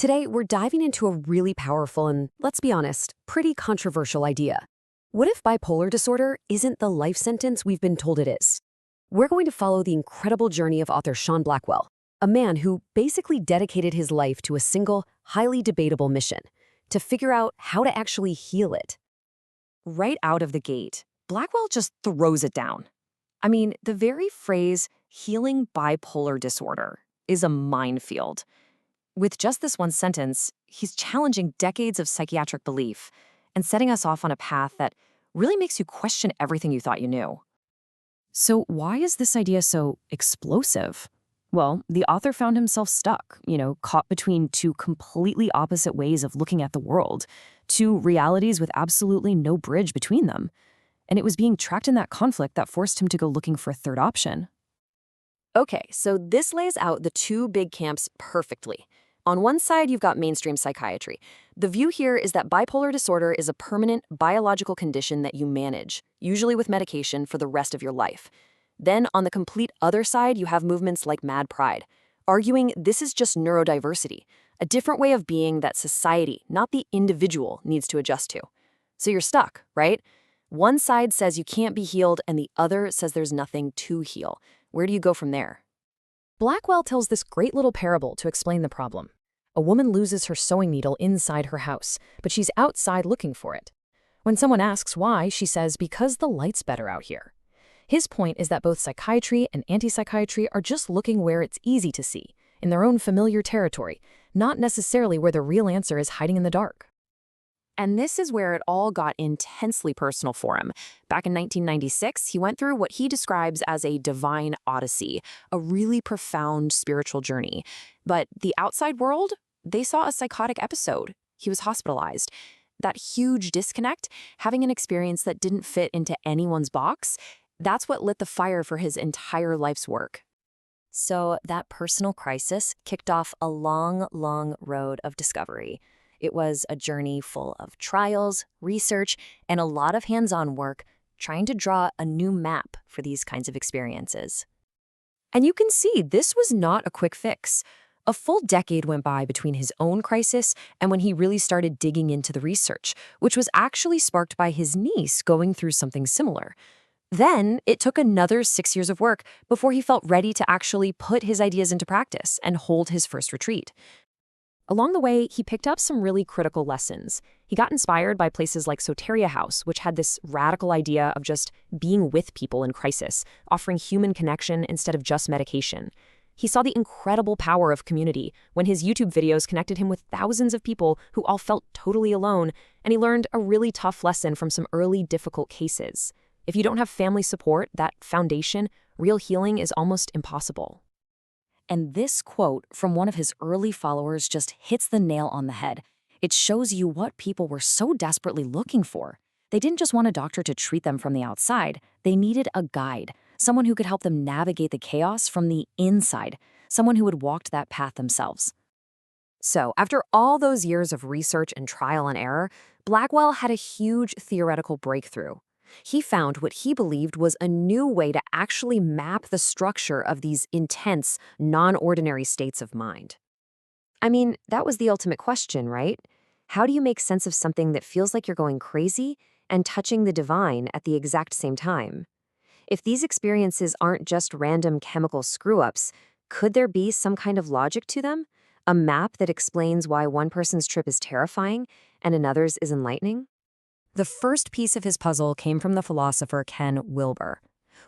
Today, we're diving into a really powerful and, let's be honest, pretty controversial idea. What if bipolar disorder isn't the life sentence we've been told it is? We're going to follow the incredible journey of author Sean Blackwell, a man who basically dedicated his life to a single, highly debatable mission: to figure out how to actually heal it. Right out of the gate, Blackwell just throws it down. I mean, the very phrase healing bipolar disorder is a minefield. With just this one sentence, he's challenging decades of psychiatric belief and setting us off on a path that really makes you question everything you thought you knew. So why is this idea so explosive? Well, the author found himself stuck, caught between two completely opposite ways of looking at the world, two realities with absolutely no bridge between them. And it was being trapped in that conflict that forced him to go looking for a third option. Okay, so this lays out the two big camps perfectly. On one side, you've got mainstream psychiatry. The view here is that bipolar disorder is a permanent biological condition that you manage, usually with medication, for the rest of your life. Then, on the complete other side, you have movements like Mad Pride, arguing this is just neurodiversity, a different way of being that society, not the individual, needs to adjust to. So you're stuck, right? One side says you can't be healed, and the other says there's nothing to heal. Where do you go from there? Blackwell tells this great little parable to explain the problem. A woman loses her sewing needle inside her house, but she's outside looking for it. When someone asks why, she says, because the light's better out here. His point is that both psychiatry and anti-psychiatry are just looking where it's easy to see, in their own familiar territory, not necessarily where the real answer is hiding in the dark. And this is where it all got intensely personal for him. Back in 1996, he went through what he describes as a divine odyssey, a really profound spiritual journey. But the outside world, they saw a psychotic episode. He was hospitalized. That huge disconnect, having an experience that didn't fit into anyone's box, that's what lit the fire for his entire life's work. So that personal crisis kicked off a long, long road of discovery. It was a journey full of trials, research, and a lot of hands-on work trying to draw a new map for these kinds of experiences. And you can see this was not a quick fix. A full decade went by between his own crisis and when he really started digging into the research, which was actually sparked by his niece going through something similar. Then it took another 6 years of work before he felt ready to actually put his ideas into practice and hold his first retreat. Along the way, he picked up some really critical lessons. He got inspired by places like Soteria House, which had this radical idea of just being with people in crisis, offering human connection instead of just medication. He saw the incredible power of community when his YouTube videos connected him with thousands of people who all felt totally alone, and he learned a really tough lesson from some early difficult cases. If you don't have family support, that foundation, real healing is almost impossible. And this quote from one of his early followers just hits the nail on the head. It shows you what people were so desperately looking for. They didn't just want a doctor to treat them from the outside. They needed a guide, someone who could help them navigate the chaos from the inside, someone who had walked that path themselves. So, after all those years of research and trial and error, Blackwell had a huge theoretical breakthrough. He found what he believed was a new way to actually map the structure of these intense, non-ordinary states of mind. I mean, that was the ultimate question, right? How do you make sense of something that feels like you're going crazy and touching the divine at the exact same time? If these experiences aren't just random chemical screw-ups, could there be some kind of logic to them? A map that explains why one person's trip is terrifying and another's is enlightening? The first piece of his puzzle came from the philosopher Ken Wilber.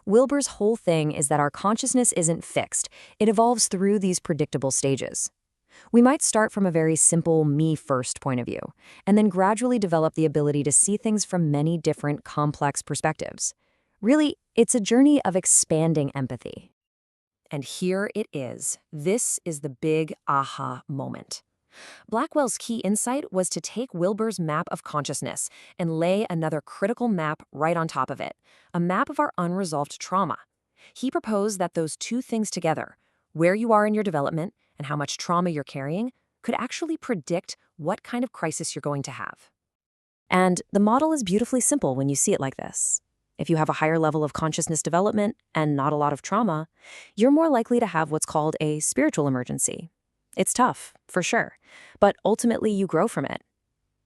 Wilber's whole thing is that our consciousness isn't fixed. It evolves through these predictable stages. We might start from a very simple me-first point of view, and then gradually develop the ability to see things from many different complex perspectives. Really, it's a journey of expanding empathy. And here it is. This is the big aha moment. Blackwell's key insight was to take Wilber's map of consciousness and lay another critical map right on top of it, a map of our unresolved trauma. He proposed that those two things together, where you are in your development and how much trauma you're carrying, could actually predict what kind of crisis you're going to have. And the model is beautifully simple when you see it like this. If you have a higher level of consciousness development and not a lot of trauma, you're more likely to have what's called a spiritual emergency. It's tough, for sure, but ultimately you grow from it.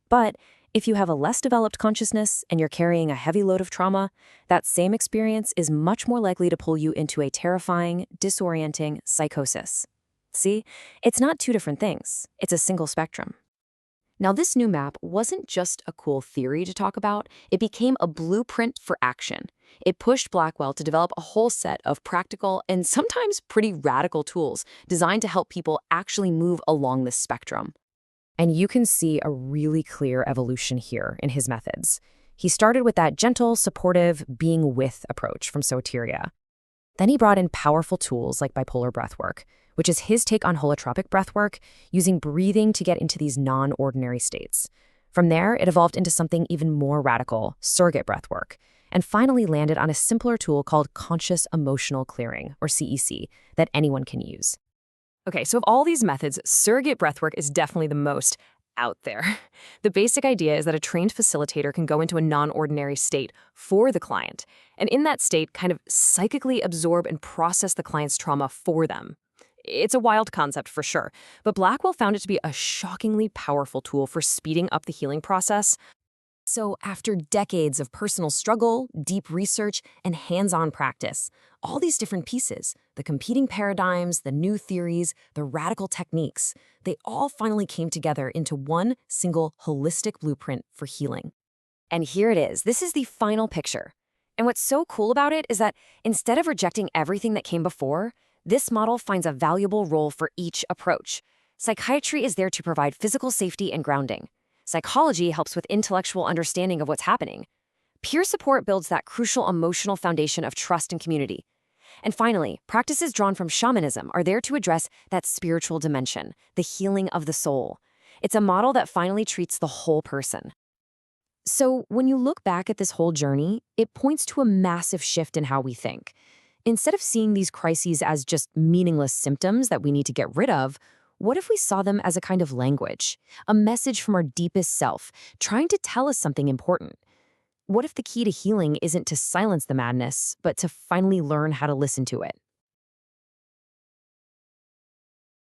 But if you have a less developed consciousness and you're carrying a heavy load of trauma, that same experience is much more likely to pull you into a terrifying, disorienting psychosis. See, it's not two different things. It's a single spectrum. Now, this new map wasn't just a cool theory to talk about, it became a blueprint for action. It pushed Blackwell to develop a whole set of practical and sometimes pretty radical tools designed to help people actually move along this spectrum. And you can see a really clear evolution here in his methods. He started with that gentle, supportive, being with approach from Soteria. Then he brought in powerful tools like bipolar breathwork, which is his take on holotropic breathwork, using breathing to get into these non-ordinary states. From there, it evolved into something even more radical, surrogate breathwork, and finally landed on a simpler tool called conscious emotional clearing, or CEC, that anyone can use. Okay, so of all these methods, surrogate breathwork is definitely the most out there. The basic idea is that a trained facilitator can go into a non-ordinary state for the client, and in that state kind of psychically absorb and process the client's trauma for them. It's a wild concept for sure, but Blackwell found it to be a shockingly powerful tool for speeding up the healing process. So after decades of personal struggle, deep research, and hands-on practice, all these different pieces, the competing paradigms, the new theories, the radical techniques, they all finally came together into one single holistic blueprint for healing. And here it is. This is the final picture. And what's so cool about it is that instead of rejecting everything that came before, this model finds a valuable role for each approach. Psychiatry is there to provide physical safety and grounding. Psychology helps with intellectual understanding of what's happening. Peer support builds that crucial emotional foundation of trust and community. And finally, practices drawn from shamanism are there to address that spiritual dimension, the healing of the soul. It's a model that finally treats the whole person. So when you look back at this whole journey, it points to a massive shift in how we think. Instead of seeing these crises as just meaningless symptoms that we need to get rid of, what if we saw them as a kind of language, a message from our deepest self, trying to tell us something important? What if the key to healing isn't to silence the madness, but to finally learn how to listen to it?